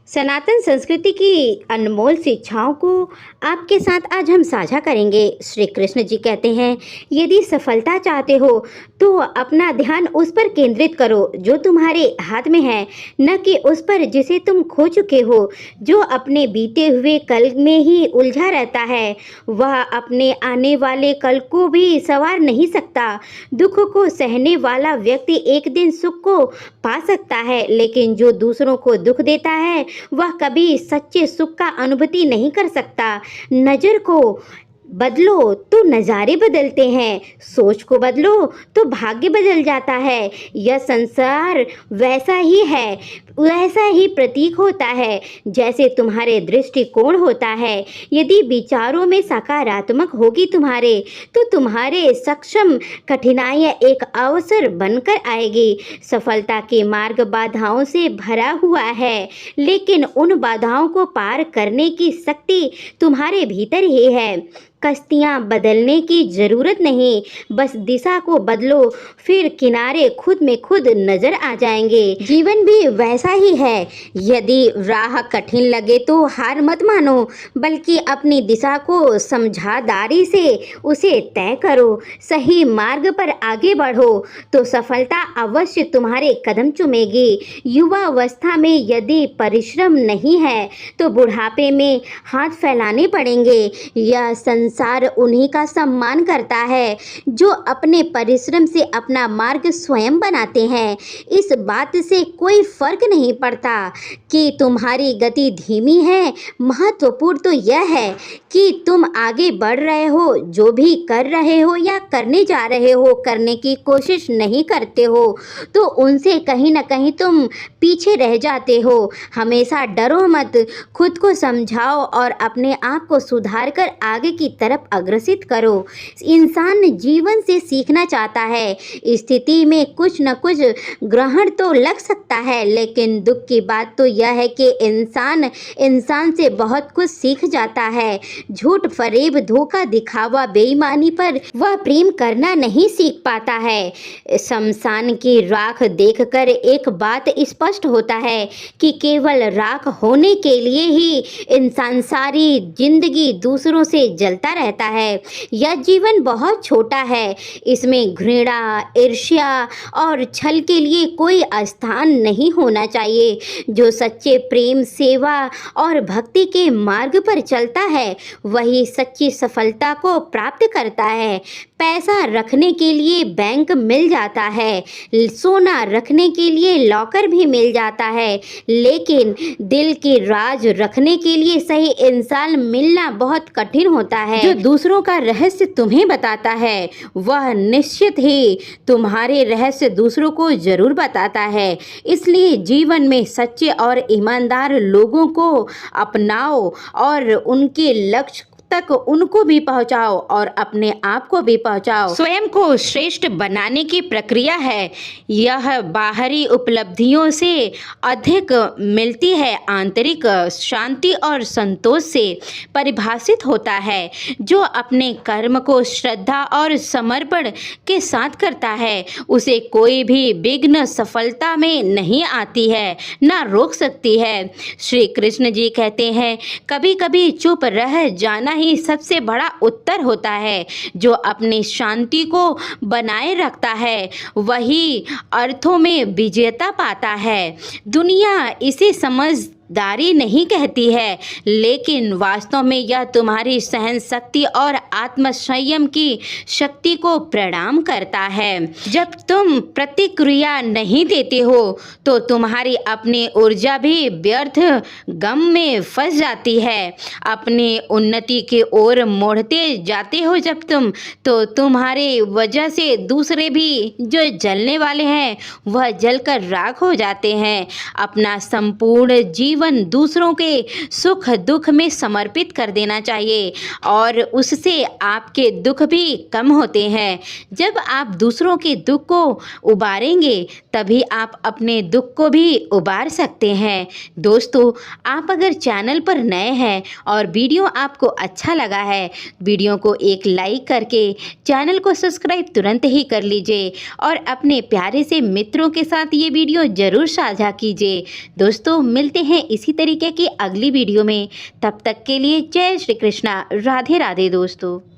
सनातन संस्कृति की अनमोल शिक्षाओं को आपके साथ आज हम साझा करेंगे। श्री कृष्ण जी कहते हैं, यदि सफलता चाहते हो तो अपना ध्यान उस पर केंद्रित करो जो तुम्हारे हाथ में है, न कि उस पर जिसे तुम खो चुके हो। जो अपने बीते हुए कल में ही उलझा रहता है वह अपने आने वाले कल को भी संवार नहीं सकता। दुख को सहने वाला व्यक्ति एक दिन सुख को पा सकता है, लेकिन जो दूसरों को दुख देता है वह कभी सच्चे सुख का अनुभूति नहीं कर सकता। नज़र को बदलो तो नज़ारे बदलते हैं, सोच को बदलो तो भाग्य बदल जाता है। यह संसार वैसा ही प्रतीक होता है जैसे तुम्हारे दृष्टिकोण होता है। यदि विचारों में सकारात्मक होगी तुम्हारे तो तुम्हारे सक्षम कठिनाइयाँ एक अवसर बनकर आएगी। सफलता के मार्ग बाधाओं से भरा हुआ है, लेकिन उन बाधाओं को पार करने की शक्ति तुम्हारे भीतर ही है। कश्तियाँ बदलने की ज़रूरत नहीं, बस दिशा को बदलो, फिर किनारे खुद में खुद नज़र आ जाएंगे। जीवन भी वैसा ही है। यदि राह कठिन लगे तो हार मत मानो, बल्कि अपनी दिशा को समझदारी से उसे तय करो। सही मार्ग पर आगे बढ़ो तो सफलता अवश्य तुम्हारे कदम चूमेगी। युवा अवस्था में यदि परिश्रम नहीं है तो बुढ़ापे में हाथ फैलाने पड़ेंगे। यह संसार उन्हीं का सम्मान करता है जो अपने परिश्रम से अपना मार्ग स्वयं बनाते हैं। इस बात से कोई फर्क नहीं पड़ता कि तुम्हारी गति धीमी है, महत्वपूर्ण तो यह है कि तुम आगे बढ़ रहे हो। जो भी कर रहे हो या करने जा रहे हो, करने की कोशिश नहीं करते हो तो उनसे कहीं ना कहीं तुम पीछे रह जाते हो। हमेशा डरो मत, खुद को समझाओ और अपने आप को सुधार कर आगे की तरफ अग्रसित करो। इंसान जीवन से सीखना चाहता है। स्थिति में कुछ न कुछ ग्रहण तो लग सकता है, लेकिन दुख की बात तो यह है कि इंसान से बहुत कुछ सीख जाता है। झूठ, फरेब, धोखा, दिखावा, बेईमानी पर वह प्रेम करना नहीं सीख पाता है। शमशान की राख देखकर एक बात स्पष्ट होता है कि केवल राख होने के लिए ही इंसान सारी जिंदगी दूसरों से जलता रहता है। यह जीवन बहुत छोटा है, इसमें घृणा, ईर्ष्या और छल के लिए कोई स्थान नहीं होना चाहिए। जो सच्चे प्रेम, सेवा और भक्ति के मार्ग पर चलता है वही सच्ची सफलता को प्राप्त करता है। पैसा रखने के लिए बैंक मिल जाता है, सोना रखने के लिए लॉकर भी मिल जाता है, लेकिन दिल की राज रखने के लिए सही इंसान मिलना बहुत कठिन होता है। जो दूसरों का रहस्य तुम्हें बताता है वह निश्चित ही तुम्हारे रहस्य दूसरों को जरूर बताता है। इसलिए जीवन में सच्चे और ईमानदार लोगों को अपनाओ और उनके लक्ष्य तक उनको भी पहुंचाओ और अपने आप को भी पहुंचाओ। स्वयं को श्रेष्ठ बनाने की प्रक्रिया है। यह बाहरी उपलब्धियों से अधिक मिलती है, आंतरिक शांति और संतोष से परिभाषित होता है। जो अपने कर्म को श्रद्धा और समर्पण के साथ करता है उसे कोई भी विघ्न सफलता में नहीं आती है, ना रोक सकती है। श्री कृष्ण जी कहते हैं, कभी कभी चुप रह जाना ही सबसे बड़ा उत्तर होता है। जो अपनी शांति को बनाए रखता है वही अर्थों में विजेता पाता है। दुनिया इसे समझदारी नहीं कहती है, लेकिन वास्तव में यह तुम्हारी सहन शक्ति और आत्मसंयम की शक्ति को प्रणाम करता है। जब तुम प्रतिक्रिया नहीं देते हो तो तुम्हारी अपनी ऊर्जा भी व्यर्थ गम में फंस जाती है। अपनी उन्नति की ओर मोड़ते जाते हो जब तुम, तो तुम्हारे वजह से दूसरे भी जो जलने वाले हैं वह जलकर राख हो जाते हैं। अपना संपूर्ण जीवन दूसरों के सुख दुख में समर्पित कर देना चाहिए और उससे आपके दुख भी कम होते हैं। जब आप दूसरों के दुख को उबारेंगे तभी आप अपने दुख को भी उबार सकते हैं। दोस्तों, आप अगर चैनल पर नए हैं और वीडियो आपको अच्छा लगा है, वीडियो को एक लाइक करके चैनल को सब्सक्राइब तुरंत ही कर लीजिए और अपने प्यारे से मित्रों के साथ ये वीडियो ज़रूर साझा कीजिए। दोस्तों, मिलते हैं इसी तरीके की अगली वीडियो में। तब तक के लिए जय श्री कृष्णा, राधे राधे दोस्तों।